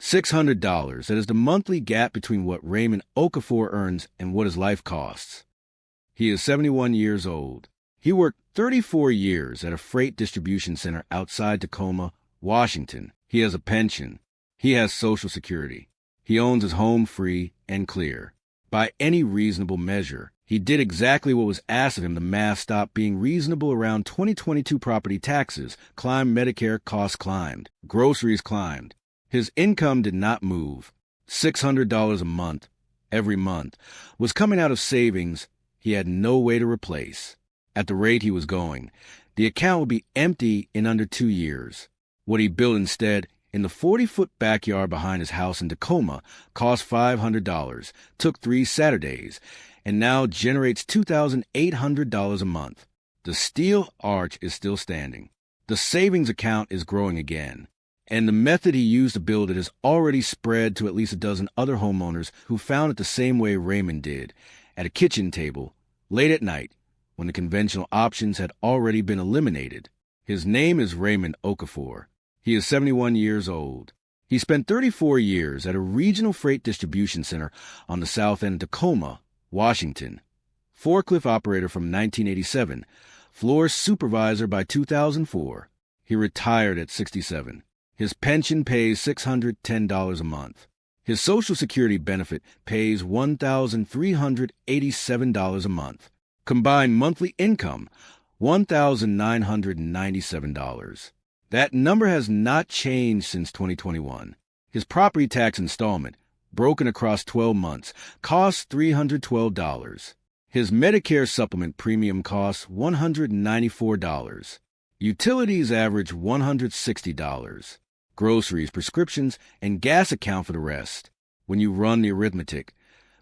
$600. That is the monthly gap between what Raymond Okafor earns and what his life costs. He is 71 years old. He worked 34 years at a freight distribution center outside Tacoma, Washington. He has a pension. He has Social Security. He owns his home free and clear. By any reasonable measure, he did exactly what was asked of him. The math stopped being reasonable around 2022 property taxes. Climbed Medicare, costs climbed. Groceries climbed. His income did not move. $600 a month, every month, was coming out of savings he had no way to replace. At the rate he was going, the account would be empty in under 2 years. What he built instead, in the 40-foot backyard behind his house in Tacoma, cost $500, took 3 Saturdays, and now generates $2,800 a month. The steel arch is still standing. The savings account is growing again. And the method he used to build it has already spread to at least a dozen other homeowners who found it the same way Raymond did, at a kitchen table, late at night, when the conventional options had already been eliminated. His name is Raymond Okafor. He is 71 years old. He spent 34 years at a regional freight distribution center on the south end of Tacoma, Washington. Forklift operator from 1987, floor supervisor by 2004. He retired at 67. His pension pays $610 a month. His Social Security benefit pays $1,387 a month. Combined monthly income, $1,997. That number has not changed since 2021. His property tax installment, broken across 12 months, costs $312. His Medicare supplement premium costs $194. Utilities average $160. Groceries, prescriptions, and gas account for the rest. When you run the arithmetic,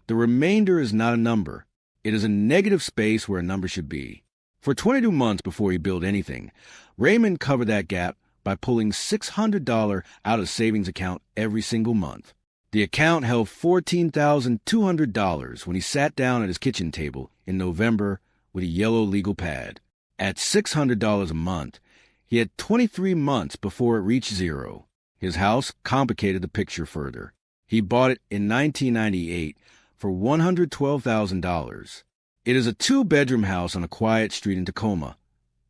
the remainder is not a number. It is a negative space where a number should be. For 22 months before he built anything, Raymond covered that gap by pulling $600 out of the savings account every single month. The account held $14,200 when he sat down at his kitchen table in November with a yellow legal pad. At $600 a month, he had 23 months before it reached zero. His house complicated the picture further. He bought it in 1998 for $112,000. It is a 2-bedroom house on a quiet street in Tacoma.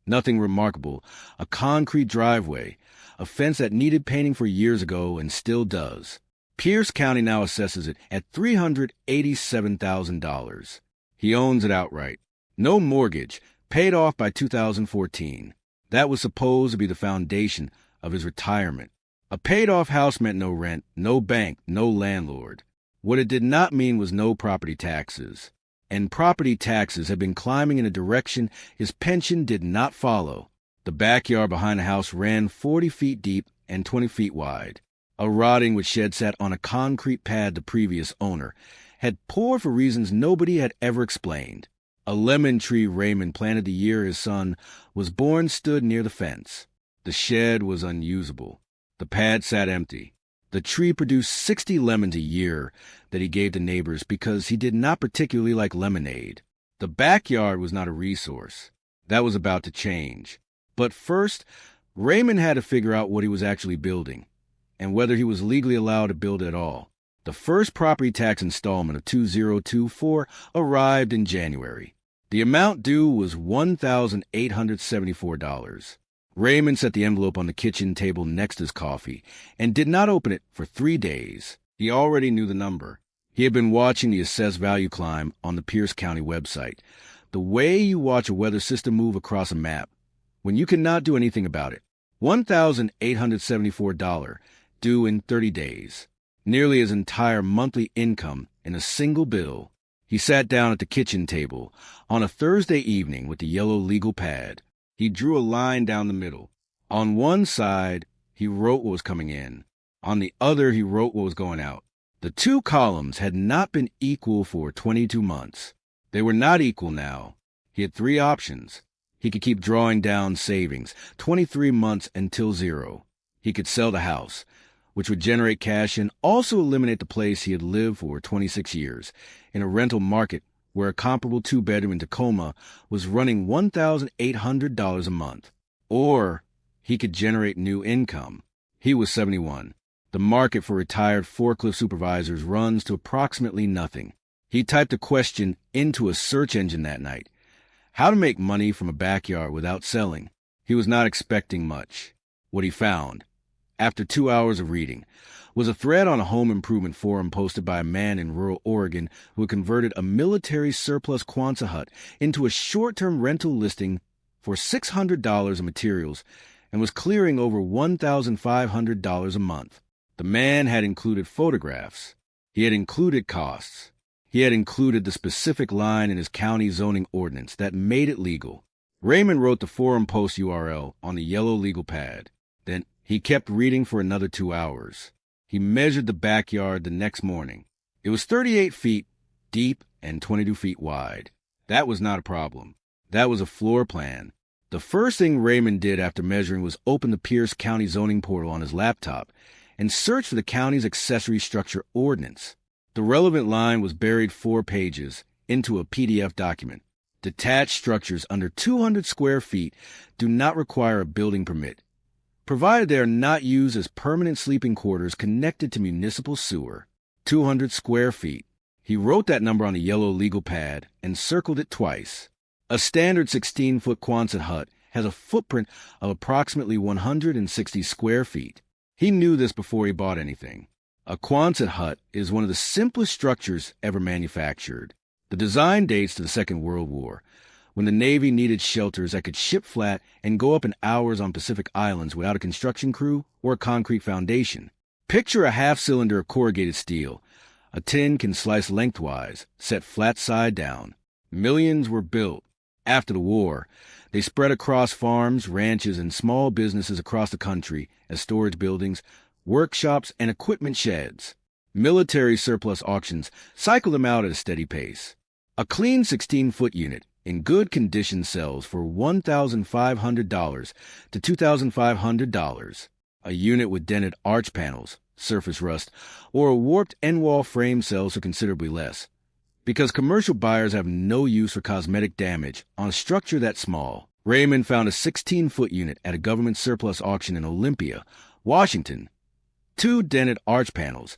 Nothing remarkable, a concrete driveway, a fence that needed painting for years ago and still does. Pierce County now assesses it at $387,000. He owns it outright. No mortgage, paid off by 2014. That was supposed to be the foundation of his retirement. A paid-off house meant no rent, no bank, no landlord. What it did not mean was no property taxes. And property taxes had been climbing in a direction his pension did not follow. The backyard behind the house ran 40 feet deep and 20 feet wide. A rotting wood shed sat on a concrete pad the previous owner had poured for reasons nobody had ever explained. A lemon tree Raymond planted the year his son was born stood near the fence. The shed was unusable. The pad sat empty. The tree produced 60 lemons a year that he gave to neighbors because he did not particularly like lemonade. The backyard was not a resource. That was about to change. But first, Raymond had to figure out what he was actually building, and whether he was legally allowed to build at all. The first property tax installment of $2,024 arrived in January. The amount due was $1,874. Raymond set the envelope on the kitchen table next to his coffee and did not open it for 3 days. He already knew the number. He had been watching the assessed value climb on the Pierce County website, the way you watch a weather system move across a map, when you cannot do anything about it. $1,874 due in 30 days. Nearly his entire monthly income in a single bill. He sat down at the kitchen table on a Thursday evening with the yellow legal pad. He drew a line down the middle. On one side, he wrote what was coming in. On the other, he wrote what was going out. The 2 columns had not been equal for 22 months. They were not equal now. He had 3 options. He could keep drawing down savings, 23 months until zero. He could sell the house, which would generate cash and also eliminate the place he had lived for 26 years, in a rental market where a comparable 2-bedroom in Tacoma was running $1,800 a month. Or he could generate new income. He was 71. The market for retired forklift supervisors runs to approximately nothing. He typed a question into a search engine that night: how to make money from a backyard without selling. He was not expecting much. What he found, after 2 hours of reading, was a thread on a home improvement forum posted by a man in rural Oregon who had converted a military surplus Quonset hut into a short-term rental listing for $600 of materials and was clearing over $1,500 a month. The man had included photographs. He had included costs. He had included the specific line in his county zoning ordinance that made it legal. Raymond wrote the forum post URL on the yellow legal pad. Then he kept reading for another 2 hours. He measured the backyard the next morning. It was 38 feet deep and 22 feet wide. That was not a problem. That was a floor plan. The first thing Raymond did after measuring was open the Pierce County zoning portal on his laptop and search for the county's accessory structure ordinance. The relevant line was buried 4 pages into a PDF document. Detached structures under 200 square feet do not require a building permit, provided they are not used as permanent sleeping quarters connected to municipal sewer. 200 square feet. He wrote that number on a yellow legal pad and circled it twice. A standard 16-foot Quonset hut has a footprint of approximately 160 square feet. He knew this before he bought anything. A Quonset hut is one of the simplest structures ever manufactured. The design dates to the Second World War, when the Navy needed shelters that could ship flat and go up in hours on Pacific Islands without a construction crew or a concrete foundation. Picture a half-cylinder of corrugated steel. A tin can slice lengthwise, set flat side down. Millions were built. After the war, they spread across farms, ranches, and small businesses across the country as storage buildings, workshops, and equipment sheds. Military surplus auctions cycle them out at a steady pace. A clean 16-foot unit in good condition sells for $1,500 to $2,500. A unit with dented arch panels, surface rust, or a warped end wall frame sells for considerably less, because commercial buyers have no use for cosmetic damage on a structure that small. Raymond found a 16-foot unit at a government surplus auction in Olympia, Washington. 2 dented arch panels,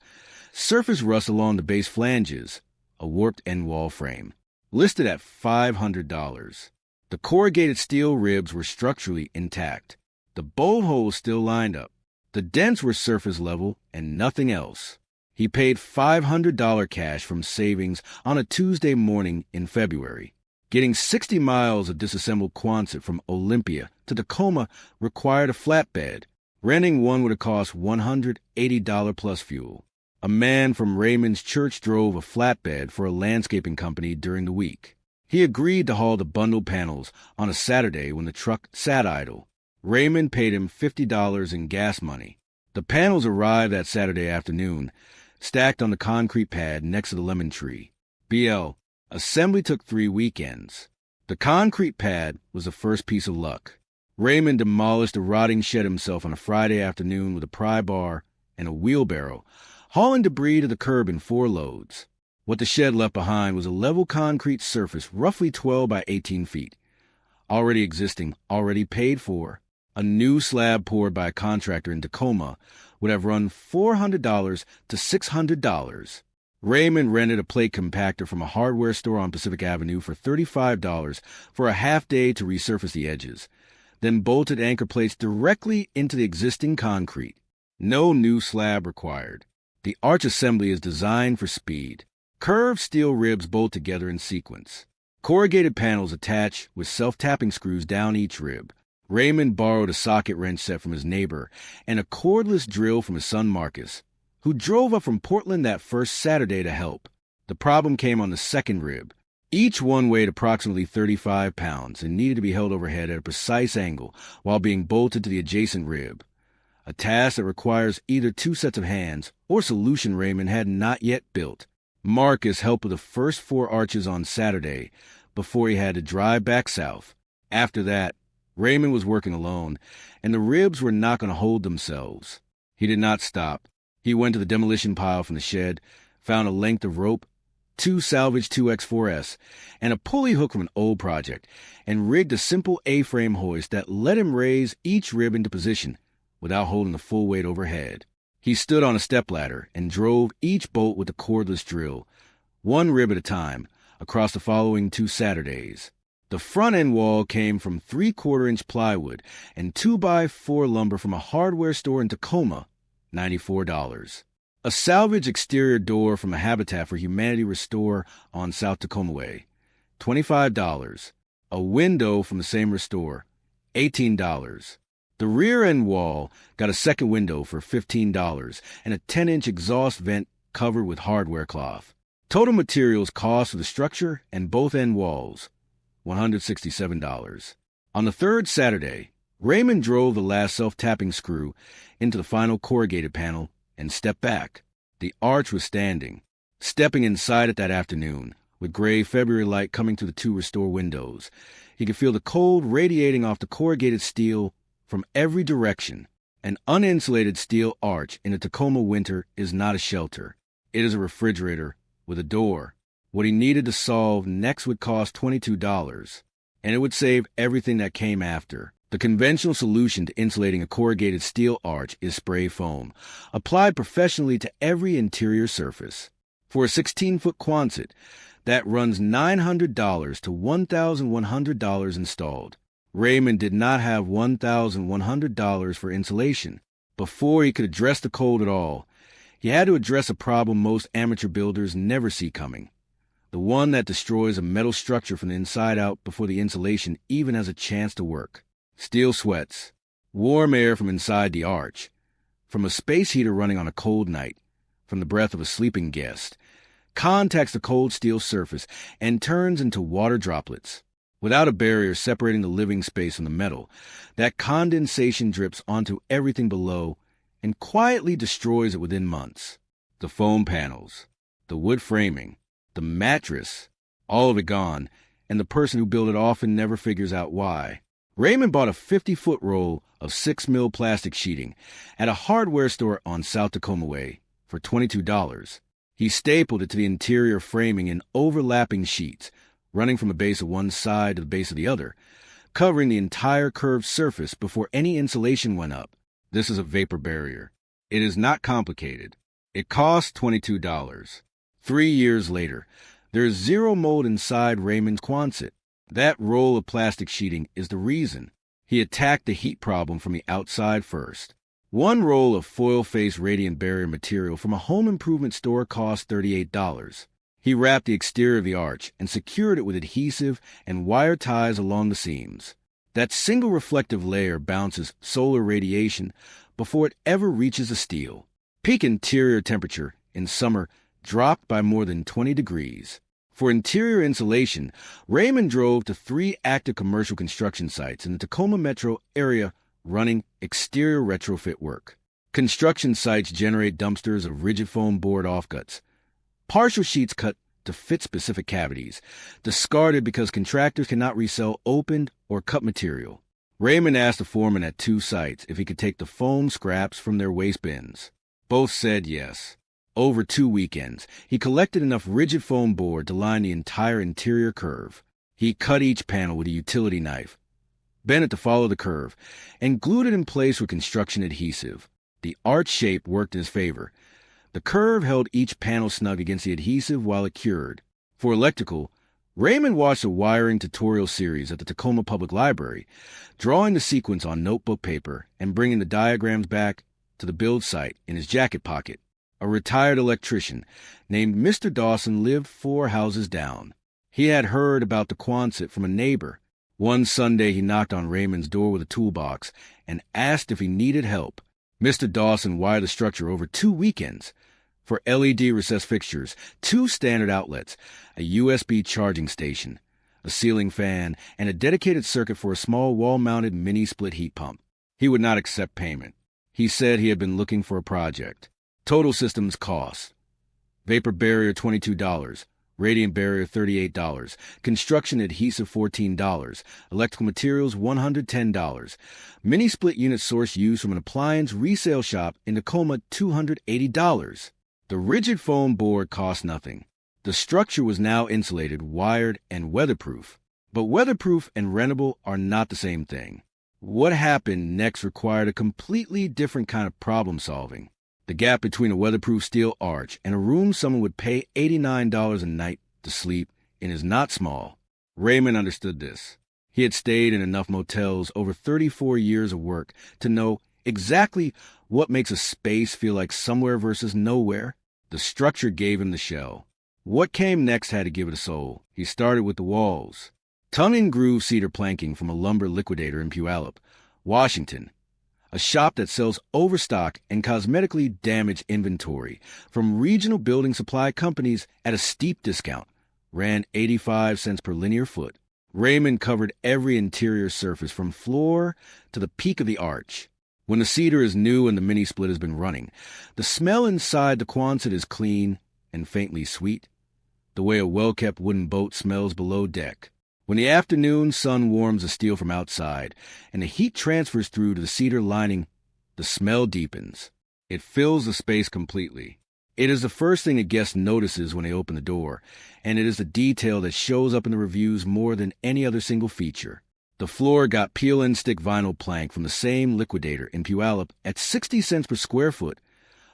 surface rust along the base flanges, a warped end wall frame, listed at $500. The corrugated steel ribs were structurally intact. The bolt holes still lined up. The dents were surface level and nothing else. He paid $500 cash from savings on a Tuesday morning in February. Getting 60 miles of disassembled Quonset from Olympia to Tacoma required a flatbed. Renting one would have cost $180 plus fuel. A man from Raymond's church drove a flatbed for a landscaping company during the week. He agreed to haul the bundled panels on a Saturday when the truck sat idle. Raymond paid him $50 in gas money. The panels arrived that Saturday afternoon, stacked on the concrete pad next to the lemon tree. BL, assembly took 3 weekends. The concrete pad was the first piece of luck. Raymond demolished a rotting shed himself on a Friday afternoon with a pry bar and a wheelbarrow, hauling debris to the curb in 4 loads. What the shed left behind was a level concrete surface roughly 12 by 18 feet. Already existing, already paid for. A new slab poured by a contractor in Tacoma would have run $400 to $600. Raymond rented a plate compactor from a hardware store on Pacific Avenue for $35 for a half day to resurface the edges, then bolted anchor plates directly into the existing concrete. No new slab required. The arch assembly is designed for speed. Curved steel ribs bolt together in sequence. Corrugated panels attach with self-tapping screws down each rib. Raymond borrowed a socket wrench set from his neighbor and a cordless drill from his son Marcus, who drove up from Portland that first Saturday to help. The problem came on the second rib. Each one weighed approximately 35 pounds and needed to be held overhead at a precise angle while being bolted to the adjacent rib, a task that requires either 2 sets of hands or solution Raymond had not yet built. Marcus helped with the first 4 arches on Saturday before he had to drive back south. After that, Raymond was working alone, and the ribs were not going to hold themselves. He did not stop. He went to the demolition pile from the shed, found a length of rope, 2 salvaged 2X4S, and a pulley hook from an old project, and rigged a simple A-frame hoist that let him raise each rib into position without holding the full weight overhead. He stood on a stepladder and drove each bolt with a cordless drill, one rib at a time, across the following 2 Saturdays. The front end wall came from 3/4-inch plywood and 2x4 lumber from a hardware store in Tacoma, $94. A salvage exterior door from a Habitat for Humanity restore on South Tacoma Way, $25. A window from the same restore, $18. The rear end wall got a second window for $15 and a 10-inch exhaust vent covered with hardware cloth. Total materials cost for the structure and both end walls, $167. On the 3rd Saturday, Raymond drove the last self-tapping screw into the final corrugated panel and stepped back. The arch was standing. Stepping inside it that afternoon, with gray February light coming through the 2 restore windows, he could feel the cold radiating off the corrugated steel from every direction. An uninsulated steel arch in a Tacoma winter is not a shelter. It is a refrigerator with a door. What he needed to solve next would cost $22, and it would save everything that came after. The conventional solution to insulating a corrugated steel arch is spray foam, applied professionally to every interior surface. For a 16-foot Quonset, that runs $900 to $1,100 installed. Raymond did not have $1,100 for insulation. Before he could address the cold at all, he had to address a problem most amateur builders never see coming. The one that destroys a metal structure from the inside out before the insulation even has a chance to work. Steel sweats, warm air from inside the arch, from a space heater running on a cold night, from the breath of a sleeping guest, contacts the cold steel surface and turns into water droplets. Without a barrier separating the living space from the metal, that condensation drips onto everything below and quietly destroys it within months. The foam panels, the wood framing, the mattress, all of it gone, and the person who built it often never figures out why. Raymond bought a 50-foot roll of 6mm plastic sheeting at a hardware store on South Tacoma Way for $22. He stapled it to the interior framing in overlapping sheets, running from the base of one side to the base of the other, covering the entire curved surface before any insulation went up. This is a vapor barrier. It is not complicated. It costs $22. 3 years later, there is zero mold inside Raymond's Quonset. That roll of plastic sheeting is the reason. He attacked the heat problem from the outside first. One roll of foil-faced radiant barrier material from a home improvement store cost $38. He wrapped the exterior of the arch and secured it with adhesive and wire ties along the seams. That single reflective layer bounces solar radiation before it ever reaches the steel. Peak interior temperature in summer dropped by more than 20 degrees. For interior insulation, Raymond drove to 3 active commercial construction sites in the Tacoma metro area running exterior retrofit work. Construction sites generate dumpsters of rigid foam board offcuts, partial sheets cut to fit specific cavities, discarded because contractors cannot resell opened or cut material. Raymond asked the foreman at 2 sites if he could take the foam scraps from their waste bins. Both said yes. Over 2 weekends, he collected enough rigid foam board to line the entire interior curve. He cut each panel with a utility knife, bent it to follow the curve, and glued it in place with construction adhesive. The arch shape worked in his favor. The curve held each panel snug against the adhesive while it cured. For electrical, Raymond watched a wiring tutorial series at the Tacoma Public Library, drawing the sequence on notebook paper and bringing the diagrams back to the build site in his jacket pocket. A retired electrician named Mr. Dawson lived 4 houses down. He had heard about the Quonset from a neighbor. One Sunday he knocked on Raymond's door with a toolbox and asked if he needed help. Mr. Dawson wired the structure over 2 weekends. For LED recessed fixtures, 2 standard outlets, a USB charging station, a ceiling fan, and a dedicated circuit for a small wall-mounted mini-split heat pump. He would not accept payment. He said he had been looking for a project. Total systems cost: vapor barrier $22, radiant barrier $38, construction adhesive $14, electrical materials $110, mini split unit source used from an appliance resale shop in Tacoma $280. The rigid foam board cost nothing. The structure was now insulated, wired, and weatherproof. But weatherproof and rentable are not the same thing. What happened next required a completely different kind of problem solving. The gap between a weatherproof steel arch and a room someone would pay $89 a night to sleep in is not small. Raymond understood this. He had stayed in enough motels over 34 years of work to know exactly what makes a space feel like somewhere versus nowhere. The structure gave him the shell. What came next had to give it a soul. He started with the walls. Tongue-and-groove cedar planking from a lumber liquidator in Puyallup, Washington. A shop that sells overstock and cosmetically damaged inventory from regional building supply companies at a steep discount. Ran 85 cents per linear foot. Raymond covered every interior surface from floor to the peak of the arch. When the cedar is new and the mini-split has been running, the smell inside the Quonset is clean and faintly sweet, the way a well-kept wooden boat smells below deck. When the afternoon sun warms the steel from outside and the heat transfers through to the cedar lining, the smell deepens. It fills the space completely. It is the first thing a guest notices when they open the door, and it is the detail that shows up in the reviews more than any other single feature. The floor got peel-and-stick vinyl plank from the same liquidator in Puyallup at 60 cents per square foot,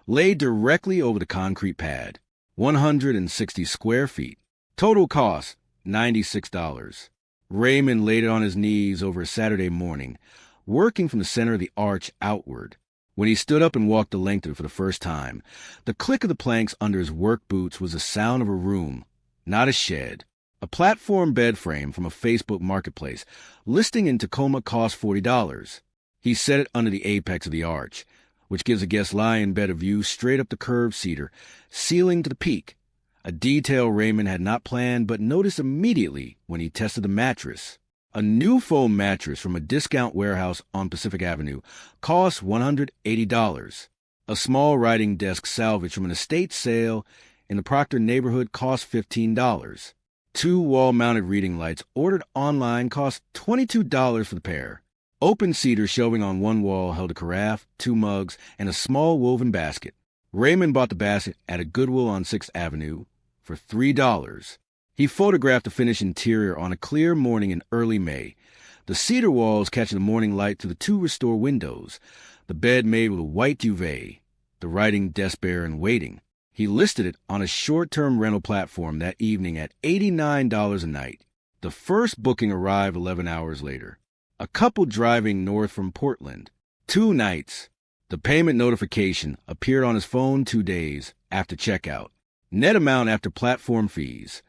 laid directly over the concrete pad. 160 square feet. Total cost, $96. Raymond laid it on his knees over a Saturday morning, working from the center of the arch outward. When he stood up and walked the length of it for the first time, the click of the planks under his work boots was the sound of a room, not a shed. A platform bed frame from a Facebook marketplace listing in Tacoma cost $40. He set it under the apex of the arch, which gives a guest lying in bed a view straight up the curved cedar, ceiling to the peak. A detail Raymond had not planned but noticed immediately when he tested the mattress. A new foam mattress from a discount warehouse on Pacific Avenue cost $180. A small writing desk salvage from an estate sale in the Proctor neighborhood cost $15. 2 wall-mounted reading lights ordered online cost $22 for the pair. Open cedar shelving on one wall held a carafe, 2 mugs, and a small woven basket. Raymond bought the basket at a Goodwill on 6th Avenue for $3. He photographed the finished interior on a clear morning in early May, the cedar walls catching the morning light through the 2 restore windows, the bed made with a white duvet, the writing desk bare and waiting. He listed it on a short-term rental platform that evening at $89 a night. The first booking arrived 11 hours later. A couple driving north from Portland. 2 nights. The payment notification appeared on his phone 2 days after checkout. Net amount after platform fees,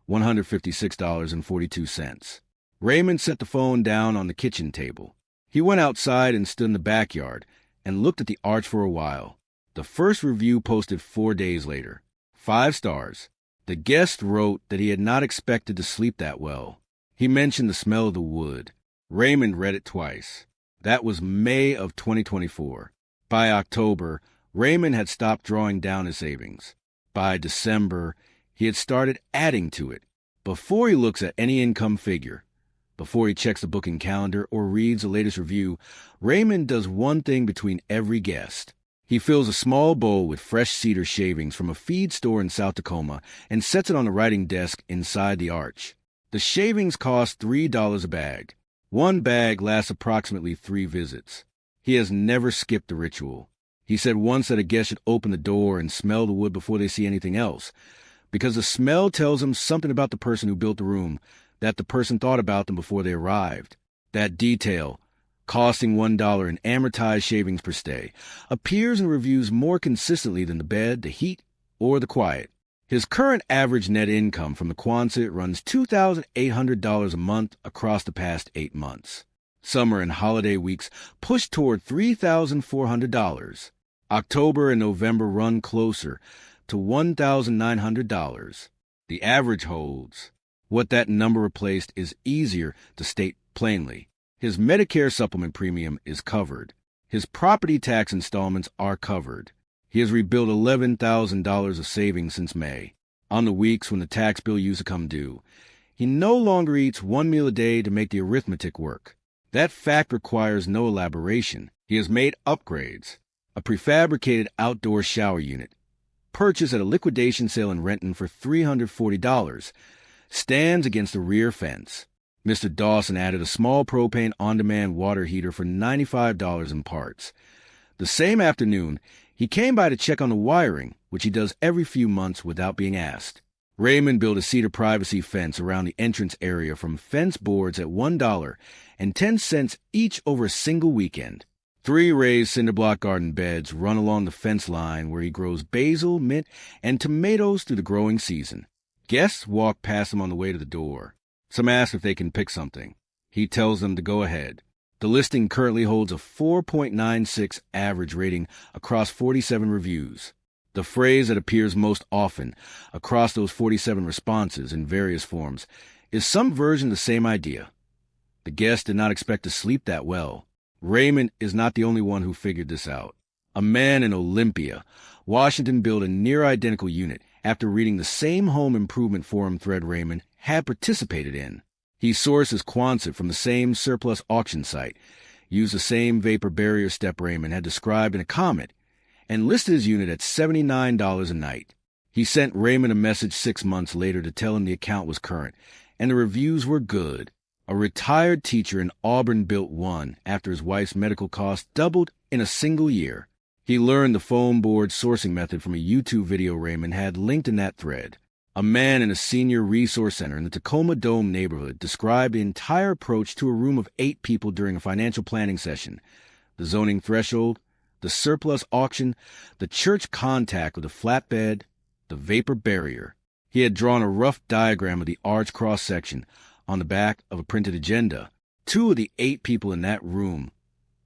$156.42. Raymond set the phone down on the kitchen table. He went outside and stood in the backyard and looked at the arch for a while. The first review posted 4 days later. 5 stars. The guest wrote that he had not expected to sleep that well. He mentioned the smell of the wood. Raymond read it twice. That was May of 2024. By October, Raymond had stopped drawing down his savings. By December, he had started adding to it. Before he looks at any income figure, before he checks the booking calendar or reads the latest review, Raymond does one thing between every guest. He fills a small bowl with fresh cedar shavings from a feed store in South Tacoma and sets it on the writing desk inside the arch. The shavings cost $3 a bag. 1 bag lasts approximately 3 visits. He has never skipped the ritual. He said once that a guest should open the door and smell the wood before they see anything else, because the smell tells them something about the person who built the room, that the person thought about them before they arrived. That detail, costing $1 in amortized shavings per stay, appears in reviews more consistently than the bed, the heat, or the quiet. His current average net income from the Quonset runs $2,800 a month across the past 8 months. Summer and holiday weeks push toward $3,400. October and November run closer to $1,900. The average holds. What that number replaced is easier to state plainly. His Medicare supplement premium is covered. His property tax installments are covered. He has rebuilt $11,000 of savings since May. On the weeks when the tax bill used to come due, he no longer eats 1 meal a day to make the arithmetic work. That fact requires no elaboration. He has made upgrades. A prefabricated outdoor shower unit, purchased at a liquidation sale in Renton for $340, stands against the rear fence. Mr. Dawson added a small propane on-demand water heater for $95 in parts. The same afternoon, He came by to check on the wiring, which he does every few months without being asked. Raymond built a cedar privacy fence around the entrance area from fence boards at $1.10 each over a single weekend. 3 raised cinder block garden beds run along the fence line where he grows basil, mint, and tomatoes through the growing season. Guests walk past him on the way to the door. Some ask if they can pick something. He tells them to go ahead. The listing currently holds a 4.96 average rating across 47 reviews. The phrase that appears most often across those 47 responses in various forms is some version of the same idea. The guest did not expect to sleep that well. Raymond is not the only one who figured this out. A man in Olympia, Washington, built a near-identical unit after reading the same home improvement forum thread Raymond had participated in. He sourced his Quonset from the same surplus auction site, used the same vapor barrier step Raymond had described in a comment, and listed his unit at $79 a night. He sent Raymond a message 6 months later to tell him the account was current, and the reviews were good. A retired teacher in Auburn built one after his wife's medical costs doubled in a single year. He learned the foam board sourcing method from a YouTube video Raymond had linked in that thread. A man in a senior resource center in the Tacoma Dome neighborhood described the entire approach to a room of 8 people during a financial planning session: the zoning threshold, the surplus auction, the church contact with a flatbed, the vapor barrier. He had drawn a rough diagram of the arch cross-section on the back of a printed agenda. 2 of the 8 people in that room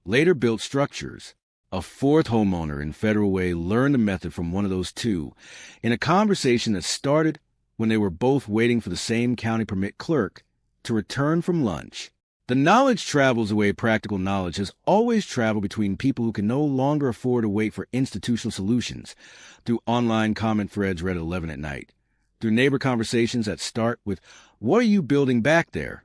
later built structures. A 4th homeowner in Federal Way learned the method from one of those 2 in a conversation that started when they were both waiting for the same county permit clerk to return from lunch. The knowledge travels the way practical knowledge has always traveled between people who can no longer afford to wait for institutional solutions, through online comment threads read at 11 at night, through neighbor conversations that start with, "What are you building back there?"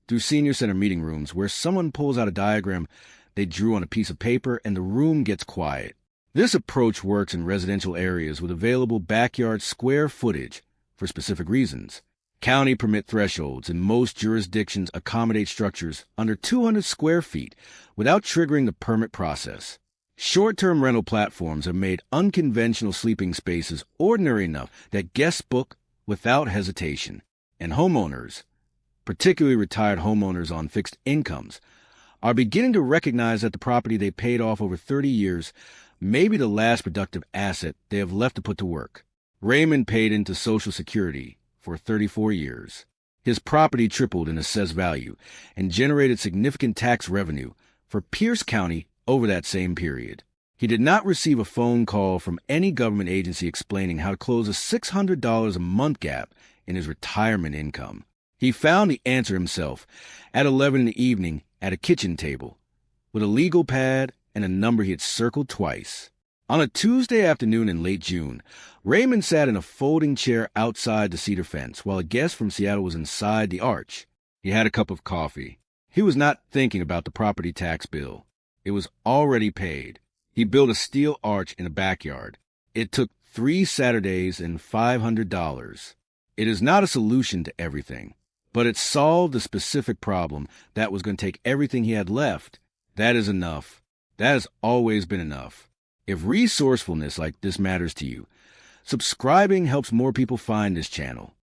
through senior center meeting rooms where someone pulls out a diagram they drew on a piece of paper and the room gets quiet. This approach works in residential areas with available backyard square footage for specific reasons. County permit thresholds in most jurisdictions accommodate structures under 200 square feet without triggering the permit process. Short-term rental platforms have made unconventional sleeping spaces ordinary enough that guests book without hesitation. And homeowners, particularly retired homeowners on fixed incomes, are beginning to recognize that the property they paid off over 30 years may be the last productive asset they have left to put to work. Raymond paid into Social Security for 34 years. His property tripled in assessed value and generated significant tax revenue for Pierce County over that same period. He did not receive a phone call from any government agency explaining how to close a $600 a month gap in his retirement income. He found the answer himself at 11 in the evening at a kitchen table with a legal pad and a number he had circled twice. On a Tuesday afternoon in late June, Raymond sat in a folding chair outside the cedar fence while a guest from Seattle was inside the arch. He had a cup of coffee. He was not thinking about the property tax bill. It was already paid. He built a steel arch in a backyard. It took 3 Saturdays and $500. It is not a solution to everything, but it solved a specific problem that was going to take everything he had left. That is enough. That has always been enough. If resourcefulness like this matters to you, subscribing helps more people find this channel.